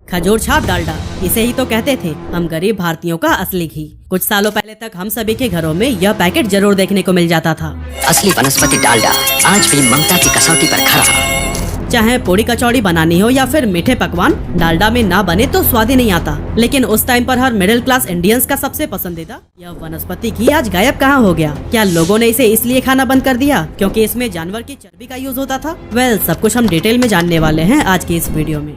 खजूर छाप डालडा, इसे ही तो कहते थे हम गरीब भारतीयों का असली घी। कुछ सालों पहले तक हम सभी के घरों में यह पैकेट जरूर देखने को मिल जाता था। असली वनस्पति डालडा आज भी ममता की कसौटी पर खरा। चाहे पूरी कचौड़ी बनानी हो या फिर मीठे पकवान, डालडा में ना बने तो स्वाद ही नहीं आता। लेकिन उस टाइम पर हर मिडिल क्लास इंडियंस का सबसे पसंदीदा यह वनस्पति घी आज गायब कहाँ हो गया? क्या लोगों ने इसे इसलिए खाना बंद कर दिया क्योंकि इसमें जानवर की चर्बी का यूज होता था? सब कुछ हम डिटेल में जानने वाले हैं आज की इस वीडियो में।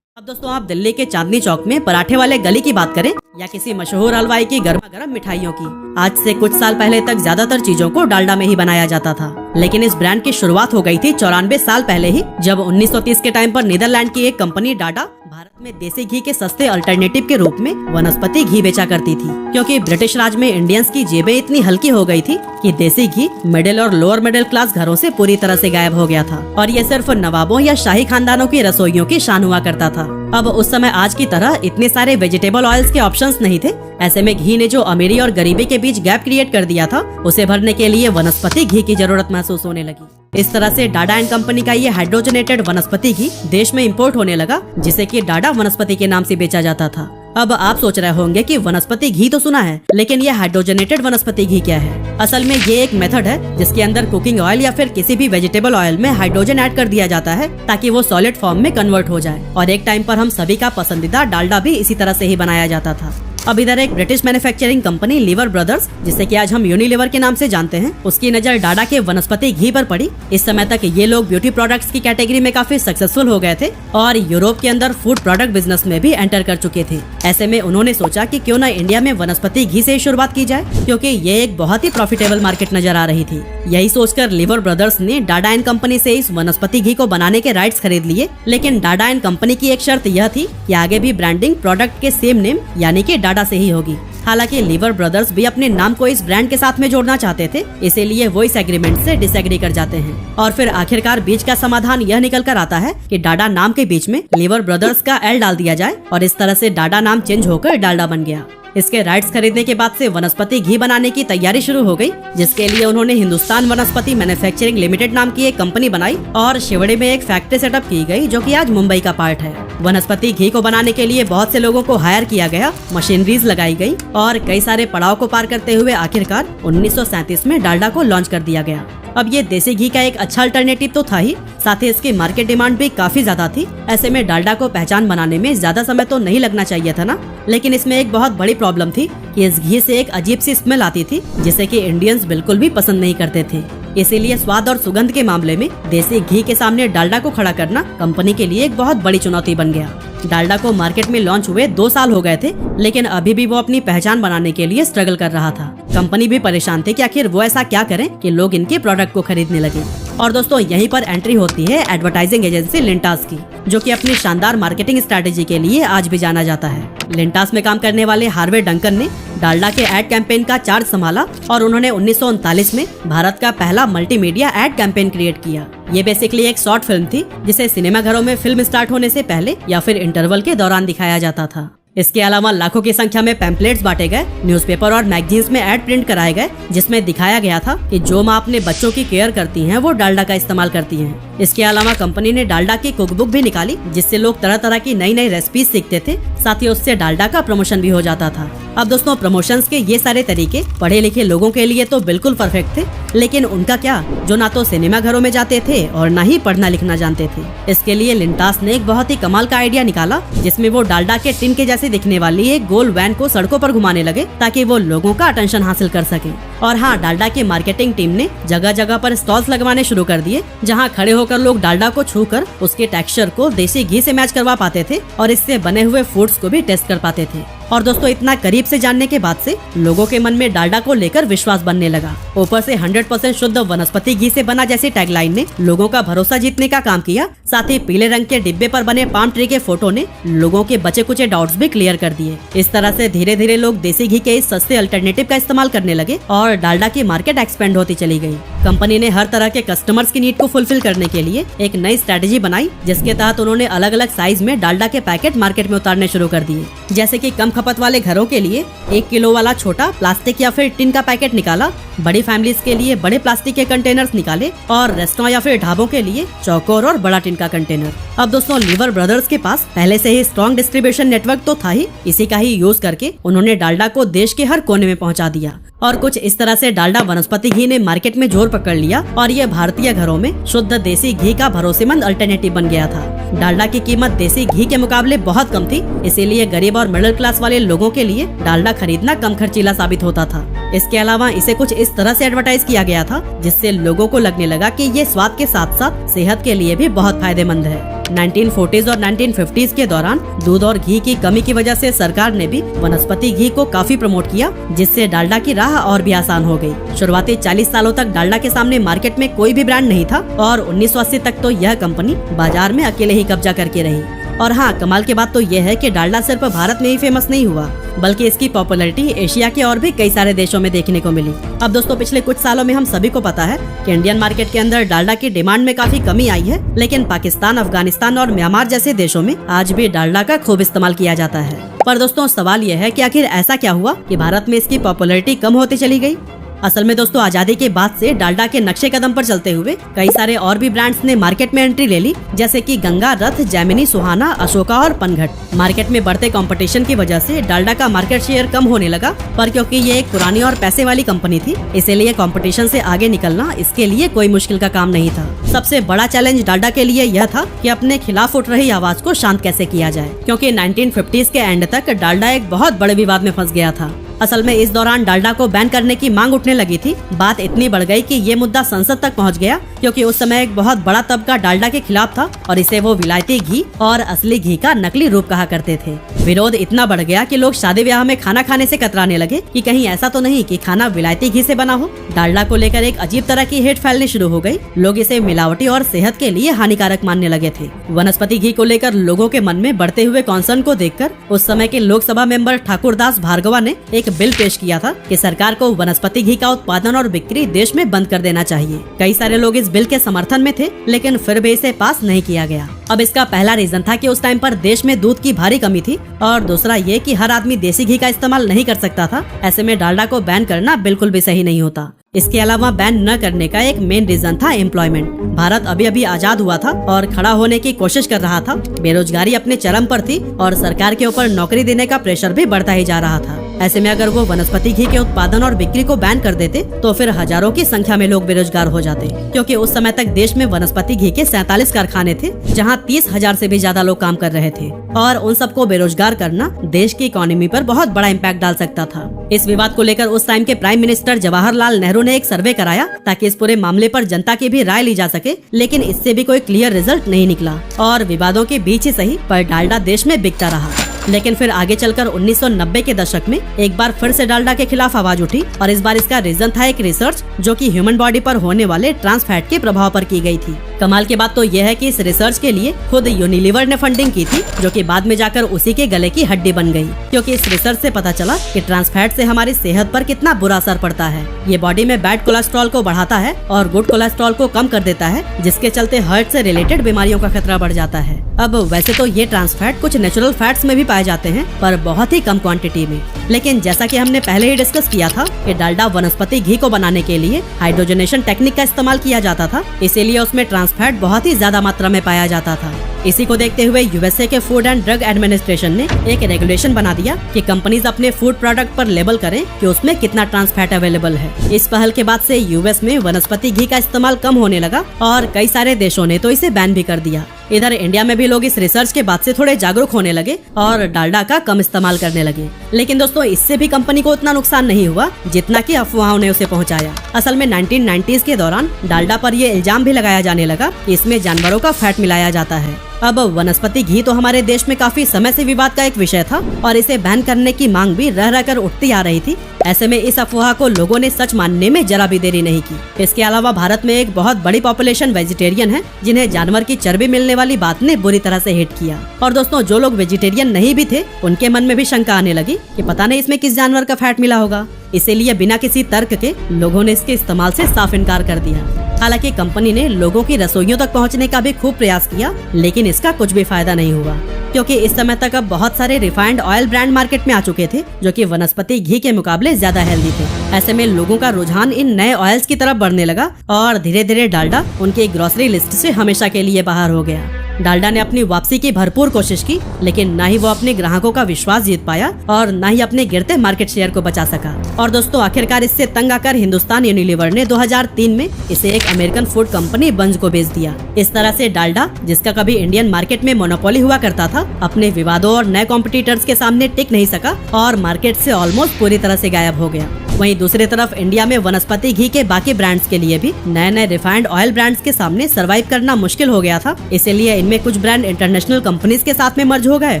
अब दोस्तों, आप दिल्ली के चांदनी चौक में पराठे वाले गली की बात करें या किसी मशहूर हलवाई की गर्मा गर्म मिठाइयों की, आज से कुछ साल पहले तक ज्यादातर चीजों को डालडा में ही बनाया जाता था। लेकिन इस ब्रांड की शुरुआत हो गई थी 94 साल पहले ही, जब 1930 के टाइम पर नीदरलैंड की एक कंपनी डाडा भारत में देसी घी के सस्ते अल्टरनेटिव के रूप में वनस्पति घी बेचा करती थी। क्योंकि ब्रिटिश राज में इंडियंस की जेबें इतनी हल्की हो गई थी कि देसी घी मिडिल और लोअर मिडिल क्लास घरों से पूरी तरह से गायब हो गया था और ये सिर्फ नवाबों या शाही खानदानों की रसोइयों की शान हुआ करता था। अब उस समय आज की तरह इतने सारे वेजिटेबल ऑयल्स के ऑप्शंस नहीं थे। ऐसे में घी ने जो अमीरी और गरीबी के बीच गैप क्रिएट कर दिया था, उसे भरने के लिए वनस्पति घी की जरूरत महसूस होने लगी। इस तरह से डाडा एंड कंपनी का ये हाइड्रोजनेटेड वनस्पति घी देश में इंपोर्ट होने लगा, जिसे कि डाडा वनस्पति के नाम से बेचा जाता था। अब आप सोच रहे होंगे कि वनस्पति घी तो सुना है, लेकिन ये हाइड्रोजनेटेड वनस्पति घी क्या है? असल में ये एक मेथड है जिसके अंदर कुकिंग ऑयल या फिर किसी भी वेजिटेबल ऑयल में हाइड्रोजन ऐड कर दिया जाता है ताकि वो सॉलिड फॉर्म में कन्वर्ट हो जाए। और एक टाइम पर हम सभी का पसंदीदा डालडा भी इसी तरह से ही बनाया जाता था। अब इधर एक British manufacturing company liver brothers, जिसे कि आज हम यूनिलीवर के नाम से जानते हैं, उसकी नजर डाडा के वनस्पति घी पर पड़ी। इस समय तक ये लोग ब्यूटी प्रोडक्ट्स की कैटेगरी में काफी सक्सेसफुल हो गए थे और यूरोप के अंदर फूड प्रोडक्ट बिजनेस में भी एंटर कर चुके थे। ऐसे में उन्होंने सोचा कि क्यों ना इंडिया में वनस्पति घी से शुरुआत की जाए, क्योंकि ये एक बहुत ही प्रॉफिटेबल मार्केट नजर आ रही थी। यही सोचकर लीवर ब्रदर्स ने डाडा एंड कंपनी से इस वनस्पति घी को बनाने के राइट्स खरीद लिए। लेकिन डाडा एंड कंपनी की एक शर्त यह थी कि आगे भी ब्रांडिंग प्रोडक्ट के सेम नेम यानी कि डाडा से ही होगी। हालांकि लीवर ब्रदर्स भी अपने नाम को इस ब्रांड के साथ में जोड़ना चाहते थे, इसीलिए वो इस एग्रीमेंट से डिसएग्री कर जाते हैं। और फिर आखिरकार बीच का समाधान यह निकल कर आता है कि डाडा नाम के बीच में लीवर ब्रदर्स का एल डाल दिया जाए और इस तरह से डाडा नाम चेंज होकर डालडा बन गया। इसके राइट्स खरीदने के बाद से वनस्पति घी बनाने की तैयारी शुरू हो गई, जिसके लिए उन्होंने हिंदुस्तान वनस्पति मैन्युफैक्चरिंग लिमिटेड नाम की एक कंपनी बनाई और शिवड़े में एक फैक्ट्री सेटअप की गई, जो कि आज मुंबई का पार्ट है। वनस्पति घी को बनाने के लिए बहुत से लोगों को हायर किया गया, मशीनरीज लगाई गई और कई सारे पड़ाव को पार करते हुए आखिरकार 1937 में डालडा को लॉन्च कर दिया गया। अब ये देसी घी का एक अच्छा अल्टरनेटिव तो था ही, साथ ही इसकी मार्केट डिमांड भी काफी ज्यादा थी। ऐसे में डालडा को पहचान बनाने में ज्यादा समय तो नहीं लगना चाहिए था ना। लेकिन इसमें एक बहुत बड़ी प्रॉब्लम थी कि इस घी से एक अजीब सी स्मेल आती थी, जिसे कि इंडियंस बिल्कुल भी पसंद नहीं करते थे। इसीलिए स्वाद और सुगंध के मामले में देसी घी के सामने डालडा को खड़ा करना कंपनी के लिए एक बहुत बड़ी चुनौती बन गया। डालडा को मार्केट में लॉन्च हुए 2 साल हो गए थे, लेकिन अभी भी वो अपनी पहचान बनाने के लिए स्ट्रगल कर रहा था। कंपनी भी परेशान थी कि आखिर वो ऐसा क्या करें कि लोग इनके प्रोडक्ट को खरीदने लगे। और दोस्तों, यहीं पर एंट्री होती है एडवर्टाइजिंग एजेंसी लिंटास की, जो कि अपनी शानदार मार्केटिंग स्ट्रैटेजी के लिए आज भी जाना जाता है। लिंटास में काम करने वाले हार्वे डंकन ने डालडा के एड कैंपेन का चार्ज संभाला और उन्होंने 1939 में भारत का पहला मल्टीमीडिया एड कैंपेन क्रिएट किया। ये बेसिकली एक शॉर्ट फिल्म थी जिसे सिनेमा घरों में फिल्म स्टार्ट होने से पहले या फिर इंटरवल के दौरान दिखाया जाता था। इसके अलावा लाखों की संख्या में पैम्पलेट्स बांटे गए, न्यूज़पेपर और मैगजीन्स में एड प्रिंट कराए गए, जिसमें दिखाया गया था कि जो माँ अपने बच्चों की केयर करती हैं, वो डालडा का इस्तेमाल करती हैं। इसके अलावा कंपनी ने डालडा की कुकबुक भी निकाली, जिससे लोग तरह तरह की नई नई रेसिपीज सीखते थे। साथ ही उससे डालडा का प्रमोशन भी हो जाता था। अब दोस्तों, प्रमोशंस के ये सारे तरीके पढ़े लिखे लोगों के लिए तो बिल्कुल परफेक्ट थे, लेकिन उनका क्या, जो ना तो सिनेमा घरों में जाते थे और ना ही पढ़ना लिखना जानते थे। इसके लिए लिंटास ने एक बहुत ही कमाल का आइडिया निकाला, जिसमें वो डालडा के टिन के जैसे दिखने वाली एक गोल वैन को सड़कों पर घुमाने लगे ताकि वो लोगों का अटेंशन हासिल कर सके। और हाँ, डालडा की मार्केटिंग टीम ने जगह जगह पर स्टॉल्स लगवाने शुरू कर दिए, जहाँ खड़े होकर लोग डालडा को छूकर उसके टेक्सचर को देसी घी से मैच करवा पाते थे और इससे बने हुए फूड्स को भी टेस्ट कर पाते थे। और दोस्तों, इतना करीब से जानने के बाद से लोगों के मन में डालडा को लेकर विश्वास बनने लगा। ऊपर से 100% शुद्ध वनस्पति घी से बना जैसी टैगलाइन ने लोगों का भरोसा जीतने का काम किया। साथ ही पीले रंग के डिब्बे पर बने पाम ट्री के फोटो ने लोगों के बचे कुचे डाउट्स भी क्लियर कर दिए। इस तरह से धीरे धीरे लोग देसी घी के इस सस्ते अल्टरनेटिव का इस्तेमाल करने लगे और डालडा की मार्केट एक्सपेंड होती चली गई। कंपनी ने हर तरह के कस्टमर्स की नीड को फुलफिल करने के लिए एक नई स्ट्रेटेजी बनाई, जिसके तहत उन्होंने अलग अलग साइज में डालडा के पैकेट मार्केट में उतारने शुरू कर दिए। जैसे कि कम खपत वाले घरों के लिए 1 किलो वाला छोटा प्लास्टिक या फिर टिन का पैकेट निकाला, बड़ी फैमिलीज के लिए बड़े प्लास्टिक के कंटेनर्स निकाले और रेस्टोरेंट या फिर ढाबों के लिए चौकोर और बड़ा टिन का कंटेनर। अब दोस्तों, लीवर ब्रदर्स के पास पहले से ही स्ट्रॉन्ग डिस्ट्रीब्यूशन नेटवर्क तो था ही, इसी का ही यूज करके उन्होंने डालडा को देश के हर कोने में पहुंचा दिया। और कुछ इस तरह से डालडा वनस्पति घी ने मार्केट में जोर पकड़ लिया और ये भारतीय घरों में शुद्ध देसी घी का भरोसेमंद अल्टरनेटिव बन गया था। डालडा की कीमत देसी घी के मुकाबले बहुत कम थी, इसीलिए गरीब और मिडिल क्लास वाले लोगों के लिए डालडा खरीदना कम खर्चीला साबित होता था। इसके अलावा इसे कुछ इस तरह से एडवर्टाइज किया गया था जिससे लोगों को लगने लगा कि ये स्वाद के साथ साथ सेहत के लिए भी बहुत फायदेमंद है। 1940s और 1950s के दौरान दूध और घी की कमी की वजह से सरकार ने भी वनस्पति घी को काफी प्रमोट किया, जिससे डालडा की राह और भी आसान हो गई। शुरुआती 40 सालों तक डालडा के सामने मार्केट में कोई भी ब्रांड नहीं था और 1980 तक तो यह कंपनी बाजार में अकेले ही कब्जा करके रही। और हाँ, कमाल की बात तो यह है कि डालडा सिर्फ भारत में ही फेमस नहीं हुआ, बल्कि इसकी पॉपुलैरिटी एशिया के और भी कई सारे देशों में देखने को मिली। अब दोस्तों, पिछले कुछ सालों में हम सभी को पता है कि इंडियन मार्केट के अंदर डालडा की डिमांड में काफी कमी आई है, लेकिन पाकिस्तान, अफगानिस्तान और म्यांमार जैसे देशों में आज भी डालडा का खूब इस्तेमाल किया जाता है। पर दोस्तों, सवाल यह है कि आखिर ऐसा क्या हुआ कि भारत में इसकी पॉपुलैरिटी कम होती चली गई। असल में दोस्तों, आजादी के बाद से डालडा के नक्शे कदम पर चलते हुए कई सारे और भी ब्रांड्स ने मार्केट में एंट्री ले ली, जैसे कि गंगा, रथ, जैमिनी, सुहाना, अशोका और पनघट। मार्केट में बढ़ते कंपटीशन की वजह से डालडा का मार्केट शेयर कम होने लगा, पर क्योंकि ये एक पुरानी और पैसे वाली कंपनी थी, इसीलिए कंपटीशन से आगे निकलना इसके लिए कोई मुश्किल का काम नहीं था। सबसे बड़ा चैलेंज डालडा के लिए यह था कि अपने खिलाफ उठ रही आवाज को शांत कैसे किया जाए, क्योंकि 1950s के एंड तक डालडा एक बहुत बड़े विवाद में फंस गया था। असल में इस दौरान डालडा को बैन करने की मांग उठने लगी थी। बात इतनी बढ़ गई कि ये मुद्दा संसद तक पहुंच गया, क्योंकि उस समय एक बहुत बड़ा तबका डालडा के खिलाफ था और इसे वो विलायती घी और असली घी का नकली रूप कहा करते थे। विरोध इतना बढ़ गया कि लोग शादी ब्याह में खाना खाने से कतराने लगे कि कहीं ऐसा तो नहीं कि खाना विलायती घी से बना हो। डालडा को लेकर एक अजीब तरह की हेट फैलनी शुरू हो गई। लोग इसे मिलावटी और सेहत के लिए हानिकारक मानने लगे थे। वनस्पति घी को लेकर लोगों के मन में बढ़ते हुए कॉन्सर्न को देखकर उस समय के लोकसभा मेंबर ठाकुरदास भार्गवा ने एक बिल पेश किया था कि सरकार को वनस्पति घी का उत्पादन और बिक्री देश में बंद कर देना चाहिए। कई सारे लोग इस बिल के समर्थन में थे, लेकिन फिर भी इसे पास नहीं किया गया। अब इसका पहला रीजन था कि उस टाइम पर देश में दूध की भारी कमी थी, और दूसरा ये कि हर आदमी देसी घी का इस्तेमाल नहीं कर सकता था। ऐसे में डालडा को बैन करना बिल्कुल भी सही नहीं होता। इसके अलावा बैन न करने का एक मेन रीजन था एम्प्लॉयमेंट। भारत अभी अभी आजाद हुआ था और खड़ा होने की कोशिश कर रहा था। बेरोजगारी अपने चरम पर थी और सरकार के ऊपर नौकरी देने का प्रेशर भी बढ़ता ही जा रहा था। ऐसे में अगर वो वनस्पति घी के उत्पादन और बिक्री को बैन कर देते तो फिर हजारों की संख्या में लोग बेरोजगार हो जाते, क्योंकि उस समय तक देश में वनस्पति घी के 47 कारखाने थे, जहां 30,000 से भी ज्यादा लोग काम कर रहे थे, और उन सबको बेरोजगार करना देश की इकोनॉमी पर बहुत बड़ा इम्पैक्ट डाल सकता था। इस विवाद को लेकर उस टाइम के प्राइम मिनिस्टर जवाहरलाल नेहरू ने एक सर्वे कराया ताकि इस पूरे मामले पर जनता की भी राय ली जा सके, लेकिन इससे भी कोई क्लियर रिजल्ट नहीं निकला और विवादों के बीच ही सही पर डालडा देश में बिकता रहा। लेकिन फिर आगे चलकर 1990 के दशक में एक बार फिर से डालडा के खिलाफ आवाज उठी, और इस बार इसका रीजन था एक रिसर्च जो कि ह्यूमन बॉडी पर होने वाले ट्रांस फैट के प्रभाव पर की गई थी। कमाल की बात तो यह है कि इस रिसर्च के लिए खुद यूनिलीवर ने फंडिंग की थी, जो कि बाद में जाकर उसी के गले की हड्डी बन गई, क्योंकि इस रिसर्च से पता चला कि ट्रांस फैट से हमारी सेहत पर कितना बुरा असर पड़ता है। ये बॉडी में बैड कोलेस्ट्रॉल को बढ़ाता है और गुड कोलेस्ट्रॉल को कम कर देता है, जिसके चलते हार्ट से रिलेटेड बीमारियों का खतरा बढ़ जाता है। अब वैसे तो ये ट्रांस फैट कुछ नेचुरल फैट्स में भी पाए जाते हैं, पर बहुत ही कम क्वांटिटी में। लेकिन जैसा कि हमने पहले ही डिस्कस किया था कि डालडा वनस्पति घी को बनाने के लिए हाइड्रोजनेशन टेक्निक का इस्तेमाल किया जाता था, इसीलिए उसमें ट्रांस फैट बहुत ही ज्यादा मात्रा में पाया जाता था। इसी को देखते हुए यूएसए के फूड एंड ड्रग एडमिनिस्ट्रेशन ने एक रेगुलेशन बना दिया कि कंपनीज अपने फूड प्रोडक्ट पर लेबल करें कि उसमें कितना ट्रांस फैट अवेलेबल है। इस पहल के बाद से यूएस में वनस्पति घी का इस्तेमाल कम होने लगा और कई सारे देशों ने तो इसे बैन भी कर दिया। इधर इंडिया में भी लोग इस रिसर्च के बाद से थोड़े जागरूक होने लगे और डालडा का कम इस्तेमाल करने लगे। लेकिन दोस्तों, इससे भी कंपनी को उतना नुकसान नहीं हुआ जितना कि अफवाहों ने उसे पहुंचाया। असल में 1990s के दौरान डालडा पर यह इल्जाम भी लगाया जाने लगा कि इसमें जानवरों का फैट मिलाया जाता है। अब वनस्पति घी तो हमारे देश में काफी समय से विवाद का एक विषय था और इसे बैन करने की मांग भी रह रहकर उठती आ रही थी। ऐसे में इस अफवाह को लोगों ने सच मानने में जरा भी देरी नहीं की। इसके अलावा भारत में एक बहुत बड़ी पॉपुलेशन वेजिटेरियन है, जिन्हें जानवर की चर्बी मिलने वाली बात ने बुरी तरह से हिट किया। और दोस्तों, जो लोग वेजिटेरियन नहीं भी थे, उनके मन में भी शंका आने लगी कि पता नहीं इसमें किस जानवर का फैट मिला होगा। इसीलिए बिना किसी तर्क के लोगों ने इसके इस्तेमाल से साफ इनकार कर दिया। हालांकि कंपनी ने लोगों की रसोइयों तक पहुंचने का भी खूब प्रयास किया, लेकिन इसका कुछ भी फायदा नहीं हुआ, क्योंकि इस समय तक अब बहुत सारे रिफाइंड ऑयल ब्रांड मार्केट में आ चुके थे जो कि वनस्पति घी के मुकाबले ज्यादा हेल्दी थे। ऐसे में लोगों का रुझान इन नए ऑयल्स की तरफ बढ़ने लगा और धीरे धीरे डालडा उनकी ग्रोसरी लिस्ट से हमेशा के लिए बाहर हो गया। डालडा ने अपनी वापसी की भरपूर कोशिश की, लेकिन न ही वो अपने ग्राहकों का विश्वास जीत पाया और न ही अपने गिरते मार्केट शेयर को बचा सका। और दोस्तों, आखिरकार इससे तंग आकर हिंदुस्तान यूनिलीवर ने 2003 में इसे एक अमेरिकन फूड कंपनी बंज को बेच दिया। इस तरह से डालडा, जिसका कभी इंडियन मार्केट में मोनोपोली हुआ करता था, अपने विवादों और नए कॉम्पिटिटर्स के सामने टिक नहीं सका और मार्केट से ऑलमोस्ट पूरी तरह से गायब हो गया। वहीं दूसरी तरफ इंडिया में वनस्पति घी के बाकी ब्रांड्स के लिए भी नए नए रिफाइंड ऑयल ब्रांड्स के सामने सरवाइव करना मुश्किल हो गया था। इसीलिए इनमें कुछ ब्रांड इंटरनेशनल कंपनीज के साथ में मर्ज हो गए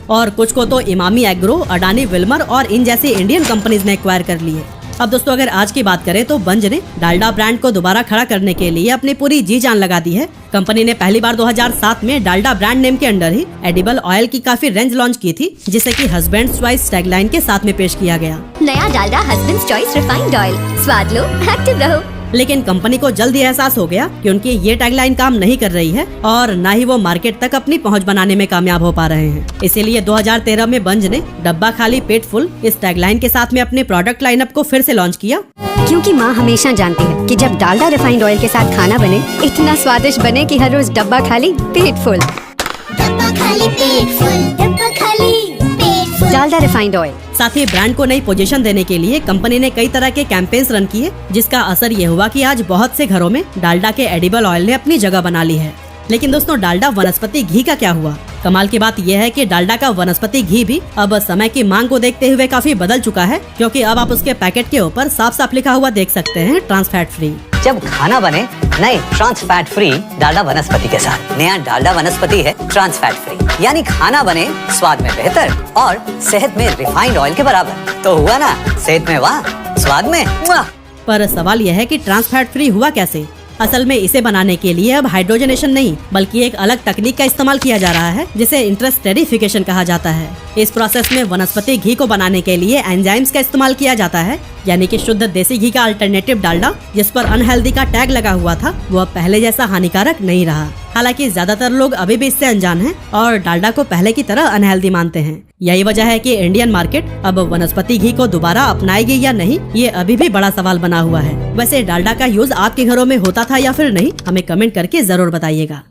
और कुछ को तो इमामी एग्रो, अडानी विल्मर और इन जैसी इंडियन कंपनीज ने एक्वायर कर लिए। अब दोस्तों, अगर आज की बात करें तो बंज ने डालडा ब्रांड को दोबारा खड़ा करने के लिए अपनी पूरी जी जान लगा दी है। कंपनी ने पहली बार 2007 में डालडा ब्रांड नेम के अंडर ही एडिबल ऑयल की काफी रेंज लॉन्च की थी, जिसे कि हस्बैंड्स चॉइस टैगलाइन के साथ में पेश किया गया। नया Dalda husbands choice refined oil, स्वाद लो, एक्टिव रहो। लेकिन कंपनी को जल्द ही एहसास हो गया कि उनकी ये टैगलाइन काम नहीं कर रही है और न ही वो मार्केट तक अपनी पहुंच बनाने में कामयाब हो पा रहे हैं। इसीलिए 2013 में बंज ने डब्बा खाली पेट फुल इस टैगलाइन के साथ में अपने प्रोडक्ट लाइनअप को फिर से लॉन्च किया। क्योंकि माँ हमेशा जानती है कि जब डालडा रिफाइंड ऑयल के साथ खाना बने, इतना स्वादिष्ट बने कि हर रोज डब्बा खाली पेट फुल। डब्बा खाली पेट फुल, डब्बा खाली पेट फुल। Dalda refined oil. साथ ही ब्रांड को नई पोजीशन देने के लिए कंपनी ने कई तरह के कैंपेन्स रन किए, जिसका असर ये हुआ कि आज बहुत से घरों में डालडा के एडिबल ऑयल ने अपनी जगह बना ली है। लेकिन दोस्तों, डालडा वनस्पति घी का क्या हुआ? कमाल की बात यह है कि डालडा का वनस्पति घी भी अब समय की मांग को देखते हुए काफी बदल चुका है, क्योंकि अब आप उसके पैकेट के ऊपर साफ साफ लिखा हुआ देख सकते हैं, ट्रांस फैट फ्री। जब खाना बने नए ट्रांस फैट फ्री डालडा वनस्पति के साथ। नया डालडा वनस्पति है ट्रांस फैट फ्री, यानी खाना बने स्वाद में बेहतर और सेहत में रिफाइंड ऑयल के बराबर। तो हुआ ना, सेहत में वाह, स्वाद में मुआ। पर सवाल यह है कि ट्रांस फैट फ्री हुआ कैसे? असल में इसे बनाने के लिए अब हाइड्रोजनेशन नहीं, बल्कि एक अलग तकनीक का इस्तेमाल किया जा रहा है, जिसे इंटरस्टेरिफिकेशन कहा जाता है। इस प्रोसेस में वनस्पति घी को बनाने के लिए एंजाइम्स का इस्तेमाल किया जाता है, यानी कि शुद्ध देसी घी का अल्टरनेटिव डालडा, जिस पर अनहेल्दी का टैग लगा हुआ था, वो अब पहले जैसा हानिकारक नहीं रहा। हालांकि ज्यादातर लोग अभी भी इससे अनजान हैं और डालडा को पहले की तरह अनहेल्दी मानते हैं। यही वजह है कि इंडियन मार्केट अब वनस्पति घी को दोबारा अपनाएगी या नहीं, ये अभी भी बड़ा सवाल बना हुआ है। वैसे डालडा का यूज आपके घरों में होता था या फिर नहीं, हमें कमेंट करके जरूर बताइएगा।